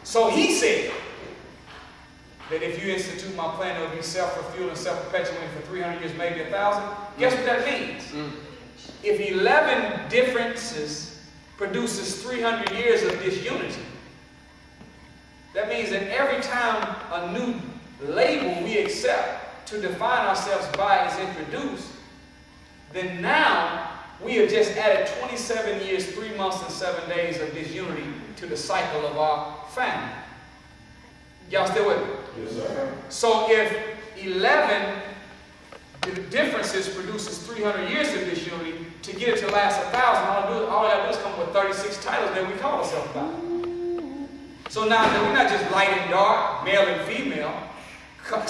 So he said that if you institute my plan, it will be self-fulfilling and self-perpetuating for 300 years, maybe 1,000. Guess what that means? If 11 differences produces 300 years of disunity, that means that every time a new label we accept to define ourselves by is introduced, then now we have just added 27 years, 3 months, and 7 days of disunity to the cycle of our family. Y'all still with me? Yes, sir. So if 11 differences produces 300 years of disunity, to get it to last 1,000, all I gotta do is come up with 36 titles that we call ourselves by. So now we're not just light and dark, male and female,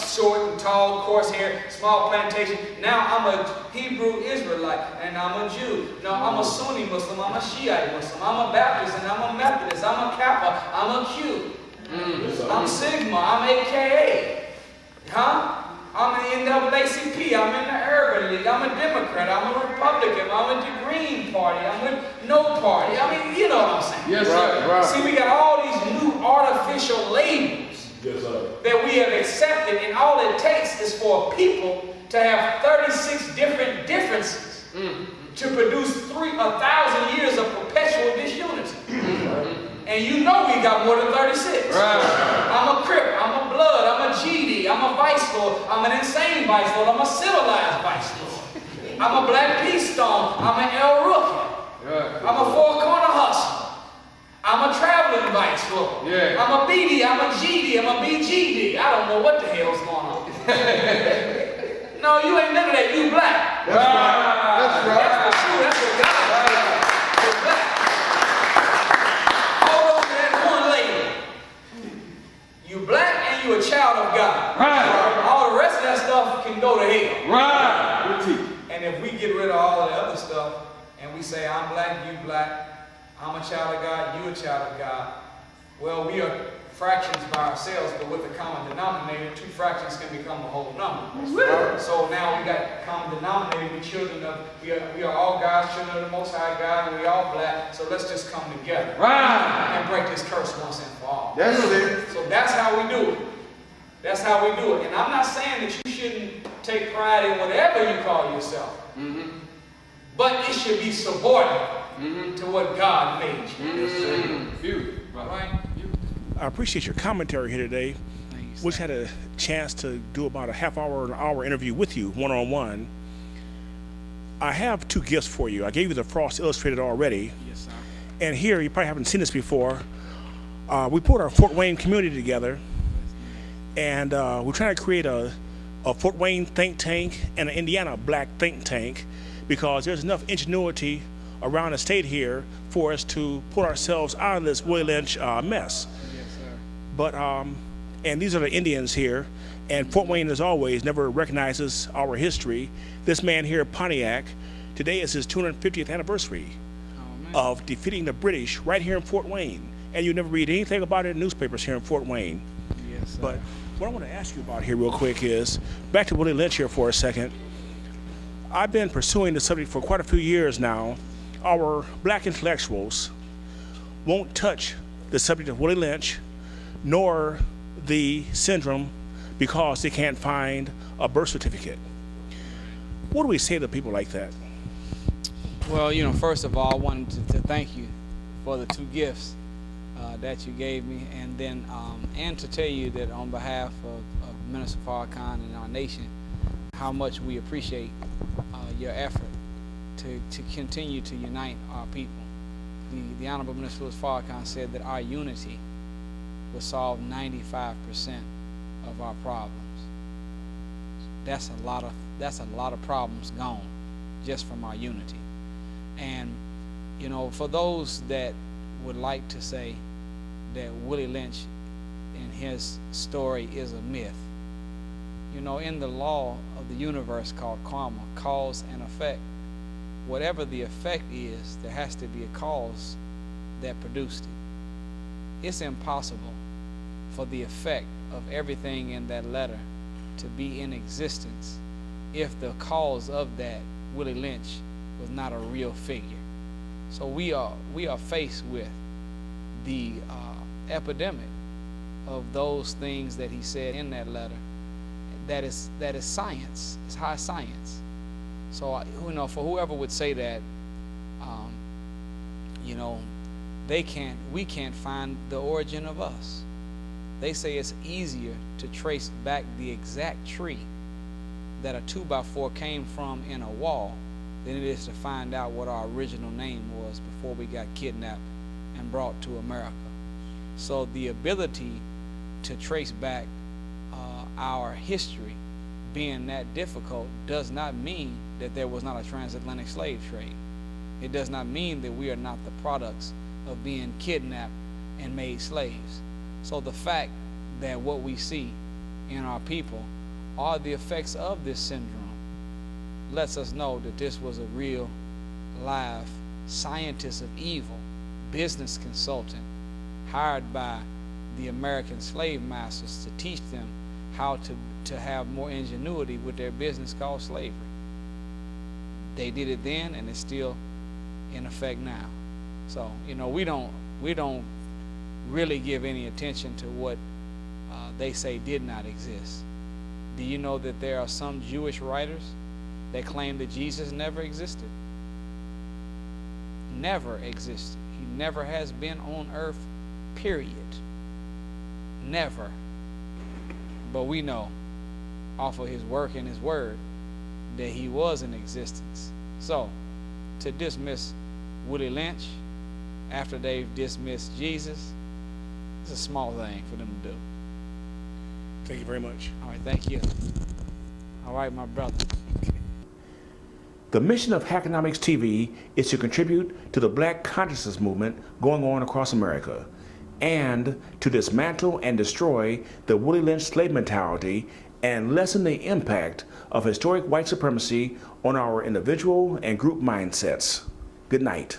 short and tall, coarse hair, small plantation. Now I'm a Hebrew Israelite and I'm a Jew. No, I'm a Sunni Muslim, I'm a Shiite Muslim, I'm a Baptist and I'm a Methodist, I'm a Kappa, I'm a Q. I'm Sigma, I'm AKA. I'm in the NAACP, I'm in the Urban League, I'm a Democrat, I'm a Republican, I'm with the Green Party, I'm with no party. I mean, you know what I'm saying. Yes, right. See, we got all these new artificial labels that we have accepted, and all it takes is for people to have 36 different differences to produce 1,000 years of perpetual disunity. And you know we got more than 36. Right. I'm a Crip, I'm a Blood, I'm a GD, I'm a Vice Lord, I'm an insane Vice Lord, I'm a civilized Vice Lord. I'm a Black Peace Stone, I'm an El Rookie. I'm a four-corner hustler. I'm a traveling Vice Lord. Yeah. I'm a BD, I'm a GD, I'm a BGD. I don't know what the hell's going on. No, you ain't none of that, you black. That's right. That's right. That's for sure, that's what God said. You're black. You black and you a child of God. Right. All the rest of that stuff can go to hell. Right. And if we get rid of all of the other stuff and we say, I'm black, you black, I'm a child of God, you a child of God, well, we are fractions by ourselves, but with a common denominator, 2 fractions can become a whole number. Right. So now we got common denominator, we are all God's children of the Most High God, and we all black, so let's just come together. Right. And break this curse once and for all. That's it. So that's how we do it. That's how we do it. And I'm not saying that you shouldn't take pride in whatever you call yourself. But it should be subordinate to what God made you. Beautiful. Right? I appreciate your commentary here today. We had a chance to do about a half hour, an hour interview with you, one-on-one. I have 2 gifts for you. I gave you the Frost Illustrated already. Yes, sir. And here, you probably haven't seen this before. We put our Fort Wayne community together, and we're trying to create a Fort Wayne think tank and an Indiana black think tank, because there's enough ingenuity around the state here for us to pull ourselves out of this Willie Lynch mess. But, and these are the Indians here, and Fort Wayne, as always, never recognizes our history. This man here, Pontiac, today is his 250th anniversary of defeating the British right here in Fort Wayne. And you never read anything about it in newspapers here in Fort Wayne. Yes, sir. But what I want to ask you about here real quick is, back to Willie Lynch here for a second. I've been pursuing the subject for quite a few years now. Our black intellectuals won't touch the subject of Willie Lynch nor the syndrome because they can't find a birth certificate. What do we say to people like that? Well, you know, first of all, I wanted to thank you for the 2 gifts that you gave me, and then and to tell you that on behalf of Minister Farrakhan and our nation, how much we appreciate your effort to continue to unite our people. The Honorable Minister Farrakhan said that our unity will solve 95% of our problems. That's a lot of problems gone just from our unity. And you know, for those that would like to say that Willie Lynch and his story is a myth, you know, in the law of the universe called karma, cause and effect, whatever the effect is, there has to be a cause that produced it. It's impossible for the effect of everything in that letter to be in existence if the cause of that, Willie Lynch, was not a real figure. So we are faced with the epidemic of those things that he said in that letter, that is science. It's high science. So you know, for whoever would say that, you know, we can't find the origin of us. They say it's easier to trace back the exact tree that a 2x4 came from in a wall than it is to find out what our original name was before we got kidnapped and brought to America. So the ability to trace back our history being that difficult does not mean that there was not a transatlantic slave trade. It does not mean that we are not the products of being kidnapped and made slaves. So the fact that what we see in our people are the effects of this syndrome lets us know that this was a real, live scientist of evil, business consultant, hired by the American slave masters to teach them how to have more ingenuity with their business called slavery. They did it then, and it's still in effect now. So, you know, we don't really give any attention to what they say did not exist. Do you know that there are some Jewish writers that claim that Jesus never existed? Never existed. He never has been on earth, period. Never. But we know off of his work and his word that he was in existence. So to dismiss Willie Lynch after they've dismissed Jesus, it's a small thing for them to do. Thank you very much. All right, thank you. All right, my brother. The mission of HackonomicsTV is to contribute to the Black consciousness movement going on across America, and to dismantle and destroy the Willie Lynch slave mentality and lessen the impact of historic white supremacy on our individual and group mindsets. Good night.